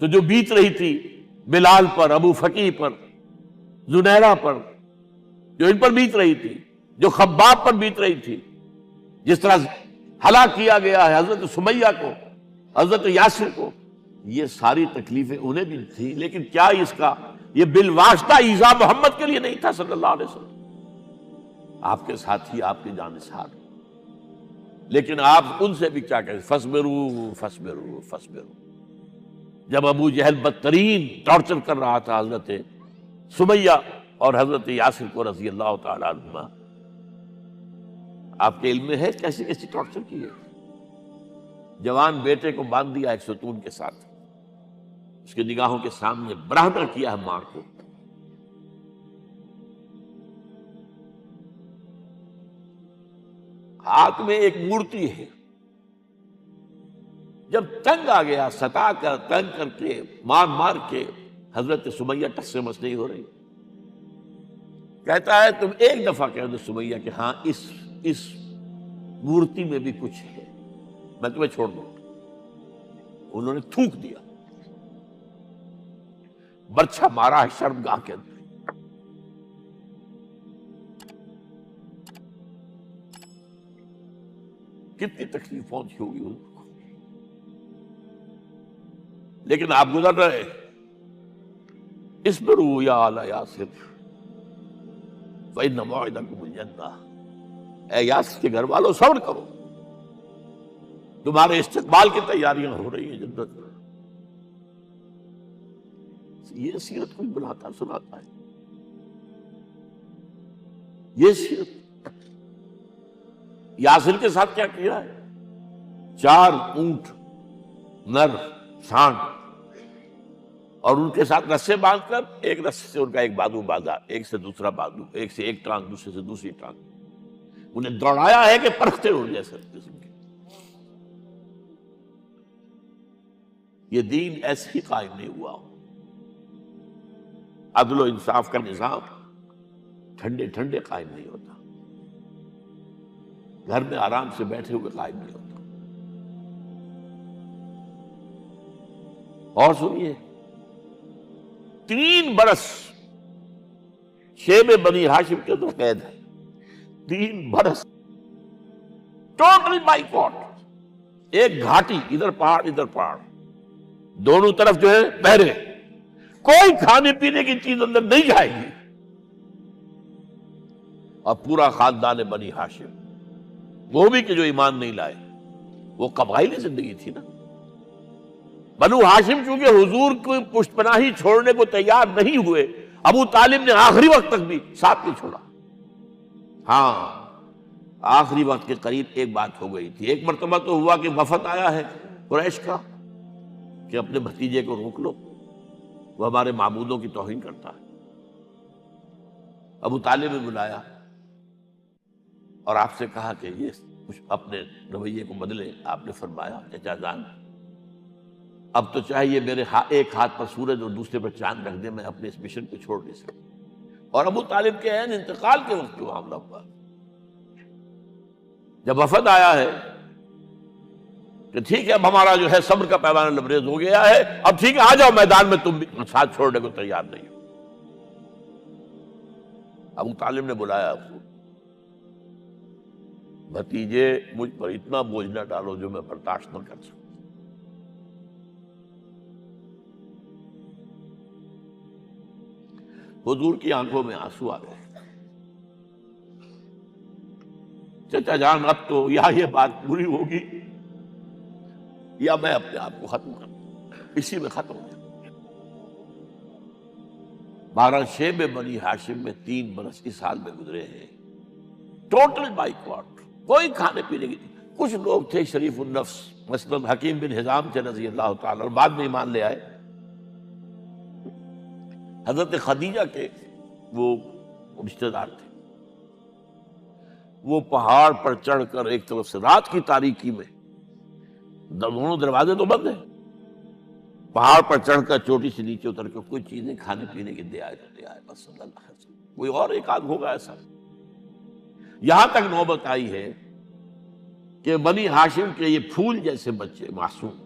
تو جو بیت رہی تھی بلال پر، ابو فقیہ پر، زنیرہ پر، جو ان پر بیت رہی تھی، جو خباب پر بیت رہی تھی، جس طرح ہلاک کیا گیا ہے حضرت سمیہ کو، حضرت یاسر کو، یہ ساری تکلیفیں انہیں بھی تھیں، لیکن کیا اس کا یہ بالواسطہ ایذا محمد کے لیے نہیں تھا صلی اللہ علیہ وسلم، آپ کے ساتھی، آپ کے جانثار، لیکن آپ ان سے بھی کیا کہیں، فصبروا فصبروا فصبروا۔ جب ابو جہل بدترین ٹارچر کر رہا تھا حضرت سمیہ اور حضرت یاسر کو رضی اللہ تعالی عنہما، آپ کے علم میں ہے کیسی کیسی ٹارچر کی ہے؟ جوان بیٹے کو باندھ دیا ایک ستون کے ساتھ، اس کی نگاہوں کے سامنے برہنہ کیا ہے ماں کو، ہاتھ میں ایک مورتی ہے، جب تنگ آ گیا، ستا کر تنگ کر کے مار مار کے حضرت سمیہ ٹس سے مس نہیں ہو رہی، کہتا ہے تم ایک دفعہ کہہ دو سمیہ کہ ہاں اس مورتی میں بھی کچھ ہے، میں تمہیں چھوڑ دوں۔ انہوں نے تھوک دیا، برچھا مارا ہے شرمگاہ کے اندر۔ کتنی تکلیف پہنچی ہوگی ان کو، لیکن آپ گزر رہے، اصبروا یا آل یاسر فإن موعدکم الجنہ، اے یاسر کے گھر والوں صبر کرو، تمہارے استقبال کی تیاریاں ہو رہی ہیں جنت میں۔ یہ سیرت کوئی بناتا سناتا ہے، یہ سیرت۔ یاسر کے ساتھ کیا کیا ہے؟ 4 اونٹ نر سانڈ، اور ان کے ساتھ رسے باندھ کر، ایک رسے سے ان کا ایک بازو باندھا، ایک سے دوسرا بازو، ایک سے ایک ٹانگ، دوسرے سے دوسری ٹانگ، انہیں دوڑایا ہے کہ پرکھتے ہو جیسے قسم کے۔ یہ دین ایسے ہی قائم نہیں ہوا، عدل و انصاف کا نظام ٹھنڈے ٹھنڈے قائم نہیں ہوتا، گھر میں آرام سے بیٹھے ہوئے قائم نہیں ہوتا۔ اور سنیے، 3 برس شیب بنی ہاشم کے اندر قید ہے، 3 برس ٹوٹل بائیکاٹ، ایک گھاٹی، ادھر پہاڑ ادھر پہاڑ، دونوں طرف جو ہے پہرے، کوئی کھانے پینے کی چیز اندر نہیں جائے گی، اور پورا خاندان بنی ہاشم، وہ بھی کہ جو ایمان نہیں لائے، وہ قبائلی زندگی تھی نا۔ بنو ہاشم چونکہ حضور کو پشت پناہی چھوڑنے کو تیار نہیں ہوئے، ابو طالب نے آخری وقت تک بھی ساتھ نہیں چھوڑا۔ ہاں، آخری وقت کے قریب ایک بات ہو گئی تھی، ایک مرتبہ تو ہوا کہ وفد آیا ہے قریش کا کہ اپنے بھتیجے کو روک لو، وہ ہمارے معبودوں کی توہین کرتا ہے۔ ابو طالب نے بلایا اور آپ سے کہا کہ یہ کچھ اپنے رویے کو بدلے۔ آپ نے فرمایا چچا جان، اب تو چاہیے میرے ایک ہاتھ پر سورج اور دوسرے پر چاند رکھ دے، میں اپنے اس مشن کو چھوڑ نہیں سکتا۔ اور ابو طالب کے عین انتقال کے وقت جو معاملہ ہوا، جب وفد آیا ہے کہ ٹھیک ہے اب ہمارا جو ہے صبر کا پیمانہ لبریز ہو گیا ہے، اب ٹھیک ہے آ جاؤ میدان میں، تم بھی ساتھ چھوڑنے کو تیار نہیں ہو۔ ابو طالب نے بلایا اس کو، بھتیجے مجھ پر اتنا بوجھ نہ ڈالو جو میں برداشت نہ کر سکوں۔ حضور کی آنکھوں میں آنسو آ گئے۔ چچا جان، اب تو یا یہ بات پوری ہوگی یا میں اپنے آپ کو ختم کر دوں، اسی میں ختم ہو جائے۔ 12 شیب بنی ہاشم میں 3 برس اس حال میں گزرے ہیں، ٹوٹل بائیکاٹ، کوئی کھانے پینے کی۔ کچھ لوگ تھے شریف النفس، مثلاً حکیم بن حزام تھے رضی اللہ تعالیٰ، اور بعد میں ایمان لے آئے۔ حضرت خدیجہ کے وہ رشتہ دار تھے، وہ پہاڑ پر چڑھ کر ایک طرف سے رات کی تاریکی میں، دونوں دروازے تو بند ہیں، پہاڑ پر چڑھ کر چوٹی سے نیچے اتر کر کوئی چیزیں کھانے پینے کی دے آئے بس صلی اللہ علیہ وسلم۔ کوئی اور ایک آدھ ہوگا ایسا۔ یہاں تک نوبت آئی ہے کہ بنی ہاشم کے یہ پھول جیسے بچے معصوم،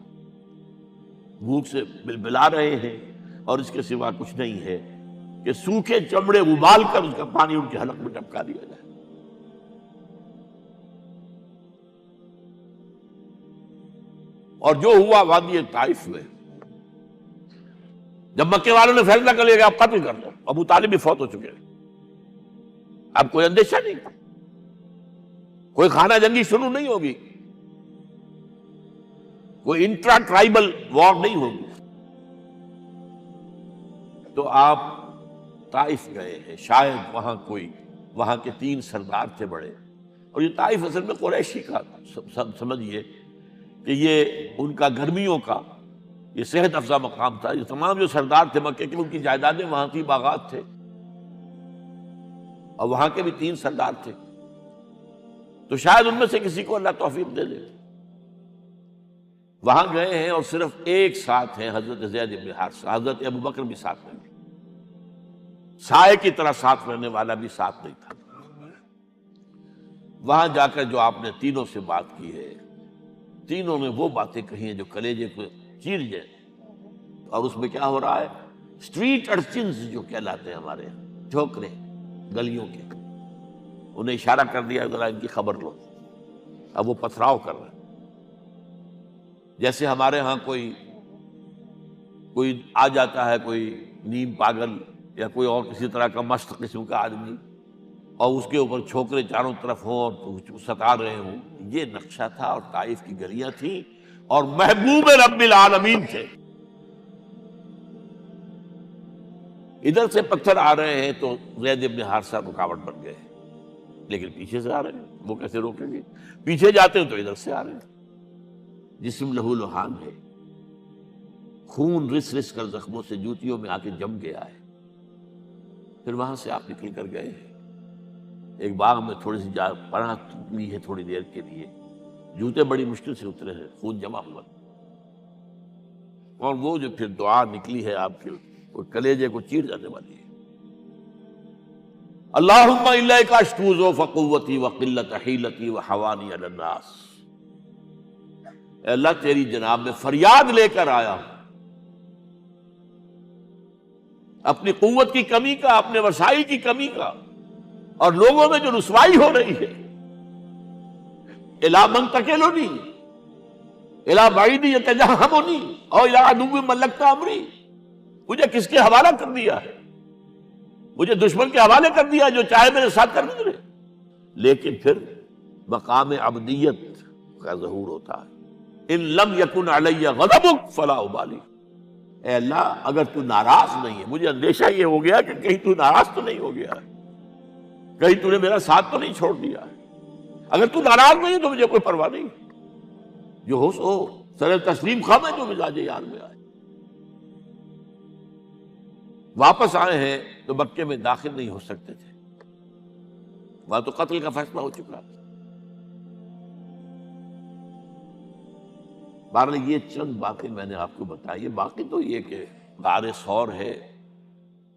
بھوک سے بلبلا رہے ہیں، اور اس کے سوا کچھ نہیں ہے کہ سوکھے چمڑے ابال کر اس کا پانی ان کے حلق میں ٹپکا دیا جائے۔ اور جو ہوا وادی طائف میں، جب مکے والوں نے فیصلہ کر لیا کہ آپ قتل کر دو، ابو طالب بھی فوت ہو چکے ہیں، اب کوئی اندیشہ نہیں، کوئی خانہ جنگی شروع نہیں ہوگی، کوئی انٹرا ٹرائبل وار نہیں ہوگی، تو آپ طائف گئے ہیں۔ شاید وہاں کے 3 سردار تھے بڑے، اور یہ طائف اصل میں قریشی کا سمجھیے کہ یہ ان کا گرمیوں کا یہ صحت افزا مقام تھا۔ یہ تمام جو سردار تھے مکے کے، ان کی جائیدادیں وہاں تھی، باغات تھے، اور وہاں کے بھی 3 سردار تھے، تو شاید ان میں سے کسی کو اللہ توفیق دے دے۔ وہاں گئے ہیں اور صرف ایک ساتھ ہیں، حضرت زید بن حارثہ، حضرت ابوبکر بھی ساتھ نہیں، سائے کی طرح ساتھ رہنے والا بھی ساتھ نہیں تھا۔ وہاں جا کر جو آپ نے تینوں سے بات کی ہے، تینوں نے وہ باتیں کہی ہیں جو کلیجے کو چیر جائیں، اور اس میں کیا ہو رہا ہے؟ اسٹریٹ ارچنز جو کہلاتے ہیں ہمارے یہاں، ٹھوکرے گلیوں کے، انہیں اشارہ کر دیا ذرا ان کی خبر لو، اب وہ پتھراؤ کر رہے ہیں۔ جیسے ہمارے ہاں کوئی آ جاتا ہے، کوئی نیم پاگل یا کوئی اور کسی طرح کا مست قسم کا آدمی، اور اس کے اوپر چھوکرے چاروں طرف ہوں اور ستا رہے ہوں، یہ نقشہ تھا، اور طائف کی گلیاں تھیں، اور محبوب رب العالمین تھے۔ ادھر سے پتھر آ رہے ہیں تو زید بن حارثہ رکاوٹ بن گئے، لیکن پیچھے سے آ رہے ہیں، وہ کیسے روکیں گے؟ پیچھے جاتے ہیں تو ادھر سے آ رہے ہیں۔ جسم لہو لہان ہے، خون رس رس کر زخموں سے جوتیوں میں آ کے جم گیا ہے۔ پھر وہاں سے آپ نکل کر گئے ہیں، ایک باغ میں تھوڑی سی پناہ لی ہے تھوڑی دیر کے لیے، جوتے بڑی مشکل سے اترے ہیں، خون جمع ہوا، اور وہ جو پھر دعا نکلی ہے آپ کے، وہ کلیجے کو چیر جانے والی ہے۔ اللہم الیک اشکو ضعف قوتی وقلت حیلتی وحوانی علی الناس، اے اللہ تیری جناب میں فریاد لے کر آیا ہوں، اپنی قوت کی کمی کا، اپنے وسائل کی کمی کا، اور لوگوں میں جو رسوائی ہو رہی ہے۔ الی من تکلنی الی بعید یتجہمنی او الی عدو ملکت امری، مجھے کس کے حوالہ کر دیا ہے؟ مجھے دشمن کے حوالے کر دیا، جو چاہے میرے ساتھ کر گزرے۔ لیکن پھر مقام عبدیت کا ظہور ہوتا ہے۔ ان لم یکن علی غضبک فلا ابالی، اے اللہ اگر تو ناراض نہیں ہے، مجھے اندیشہ یہ ہو گیا کہ کہیں تو ناراض تو نہیں ہو گیا ہے، کہیں تو نے میرا ساتھ تو نہیں چھوڑ دیا ہے۔ اگر تو ناراض نہیں ہے تو مجھے کوئی پرواہ نہیں، جو ہو سو سر تسلیم خم ہے، جو مزاج یار میں آئے۔ واپس آئے ہیں تو مکے میں داخل نہیں ہو سکتے تھے، وہاں تو قتل کا فیصلہ ہو چکا تھا۔ بہرحال یہ چند باتیں میں نے آپ کو بتائی، باقی تو یہ کہ غار ثور ہے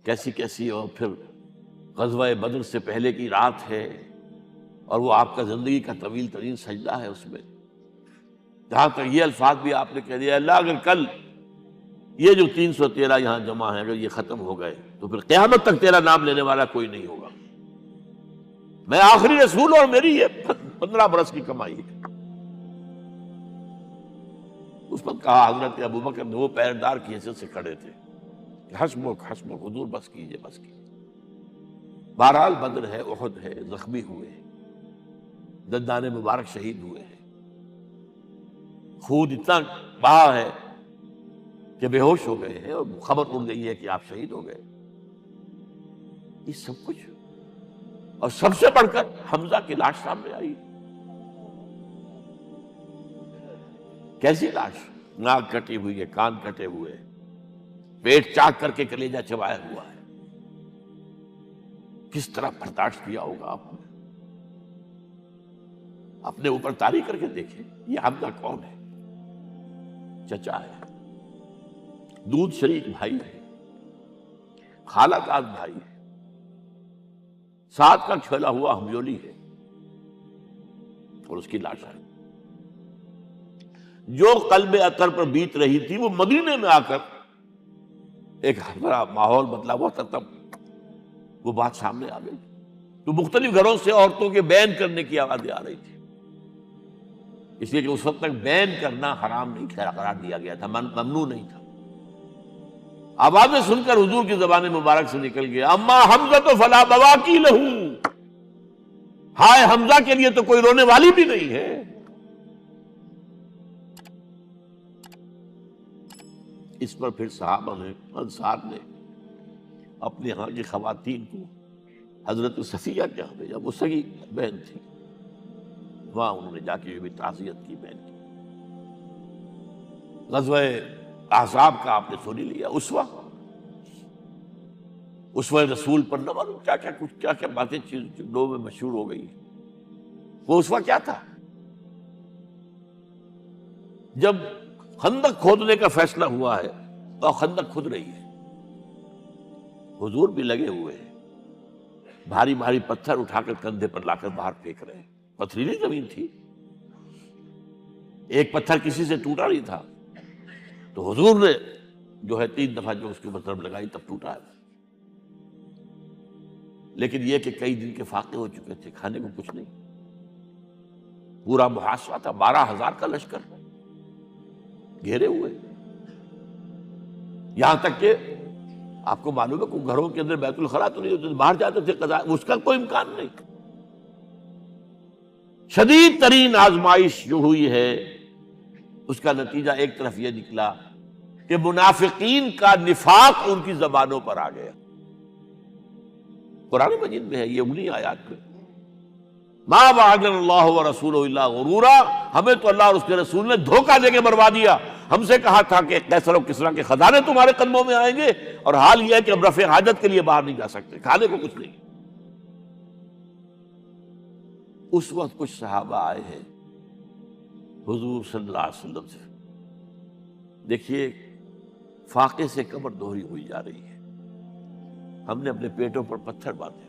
کیسی کیسی، اور پھر غزوہ بدر سے پہلے کی رات ہے، اور وہ آپ کا زندگی کا طویل ترین سجدہ ہے۔ اس میں جہاں تک یہ الفاظ بھی آپ نے کہہ دیا، اللہ اگر کل یہ جو 313 یہاں جمع ہیں اگر یہ ختم ہو گئے تو پھر قیامت تک تیرا نام لینے والا کوئی نہیں ہوگا، میں آخری رسول اور میری یہ 15 برس کی کمائی ہے۔ اس وقت کہا حضرت ابوبکر نے، وہ پہردار کی حیثیت سے کھڑے تھے، کہ حسبک حسبک حضور بس کیجئے بس کیجئے۔ بہرحال بدر ہے، احد ہے، زخمی ہوئے ہیں، دندان مبارک شہید ہوئے ہیں، خون اتنا بہا ہے کہ بے ہوش ہو گئے ہیں، اور خبر اڑ گئی ہے کہ آپ شہید ہو گئے۔ یہ سب کچھ، اور سب سے بڑھ کر حمزہ کی لاش سامنے آئی۔ کیسی لاش؟ ناک کٹی ہوئی ہے، کان کٹے ہوئے، پیٹ چاک کر کے کلیجہ چبایا ہوا ہے۔ کس طرح برداشت کیا ہوگا آپ نے؟ اپنے اوپر طاری کر کے دیکھیں، یہ حمزہ کون ہے؟ چچا ہے، دودھ شریک بھائی ہے، خالہ داد بھائی ہے، ساتھ کا کھیلا ہوا ہمجولی ہے، اور اس کی لاش ہے۔ جو قلب اطہر پر بیت رہی تھی وہ مدینے میں آ کر ایک بڑا ماحول بدلا ہوا تھا، تب وہ بات سامنے آ گئی. تو مختلف گھروں سے عورتوں کے بین کرنے کی آوازیں آ رہی تھی، اس لیے کہ اس وقت تک بین کرنا حرام نہیں قرار دیا گیا تھا، ممنوع نہیں تھا. آوازیں سن کر حضور کی زبان مبارک سے نکل گیا اما حمزہ تو فلا بواکی لہو، ہائے حمزہ کے لیے تو کوئی رونے والی بھی نہیں ہے. اس پر پھر صحابہ نے، انصار نے اپنے ہاں کی خواتین کو حضرت صفیہ کے یہاں بھیجا، وہ سگی بہن تھی، وہاں انہوں نے جا کے بھی تعزیت کی بہن کی. غزوہ احزاب کا آپ نے سن ہی لیا، اسوہ رسول پر نہ معلوم کیا کیا باتیں لوگوں میں مشہور ہو گئی. وہ اسوہ کیا تھا؟ جب خندق کھودنے کا فیصلہ ہوا ہے اور خندق کھود رہی ہے، حضور بھی لگے ہوئے ہیں، بھاری بھاری پتھر اٹھا کر کندھے پر لا کر باہر پھینک رہے ہیں. پتھریلی زمین تھی، ایک پتھر کسی سے ٹوٹا نہیں تھا، تو حضور نے جو ہے 3 دفعہ جو اس کے مطلب لگائی تب ٹوٹا ہے. لیکن یہ کہ کئی دن کے فاقے ہو چکے تھے، کھانے کو کچھ نہیں، پورا محاصرہ تھا، 12,000 کا لشکر گھیرے ہوئے. یہاں تک کہ آپ کو معلوم ہے کہ گھروں کے اندر بیت الخلا تو نہیں ہوتے، باہر جاتے تھے قضاء، اس کا کوئی امکان نہیں. شدید ترین آزمائش جو ہوئی ہے اس کا نتیجہ ایک طرف یہ نکلا کہ منافقین کا نفاق ان کی زبانوں پر آ گیا. قرآن مجید میں ہے یہ انہی آیات میں، ما وعدنا اللہ ورسولہ الا غرورا، ہمیں تو اللہ اور اس کے رسول نے دھوکہ دے کے مروا دیا. ہم سے کہا تھا کہ قیصر و کسریٰ کے خزانے تمہارے قدموں میں آئیں گے، اور حال یہ ہے کہ اب رفع حاجت کے لیے باہر نہیں جا سکتے، کھانے کو کچھ نہیں. اس وقت کچھ صحابہ آئے ہیں حضور صلی اللہ علیہ وسلم سے، دیکھیے فاقے سے کمر دوہری ہوئی جا رہی ہے، ہم نے اپنے پیٹوں پر پتھر باندھے،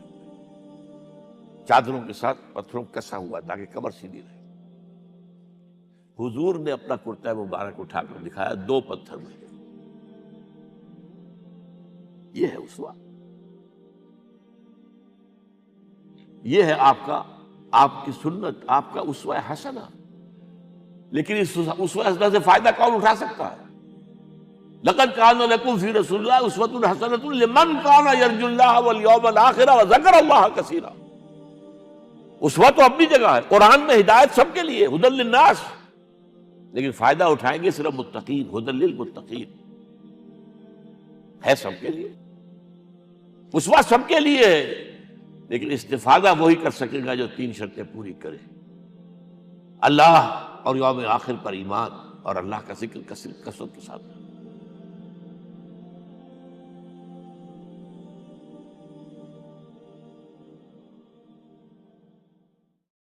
چادروں کے ساتھ پتھروں کسا ہوا تاکہ کمر سیدھی رہے. حضور نے اپنا کرتا مبارک اٹھا کر دکھایا، 2 پتھر میں. یہ ہے اسوہ، یہ ہے آپ کی سنت، آپ کا اسوہ حسنہ. لیکن اس اسوہ حسنہ سے فائدہ کون اٹھا سکتا ہے؟ لقد کان لکم فی رسول اللہ اسوۃ حسنۃ لمن کان یرجو اللہ والیوم الآخر وذکر اللہ کثیرا. اسوہ تو اپنی جگہ ہے، قرآن میں ہدایت سب کے لیے، ھدی للناس، لیکن فائدہ اٹھائیں گے صرف متقین، ھدی للمتقین ہے سب کے لیے. اسوہ سب کے لیے ہے، لیکن استفادہ وہی کر سکے گا جو 3 شرطیں پوری کرے: اللہ اور یوم آخر پر ایمان، اور اللہ کا ذکر کثرت کے ساتھ.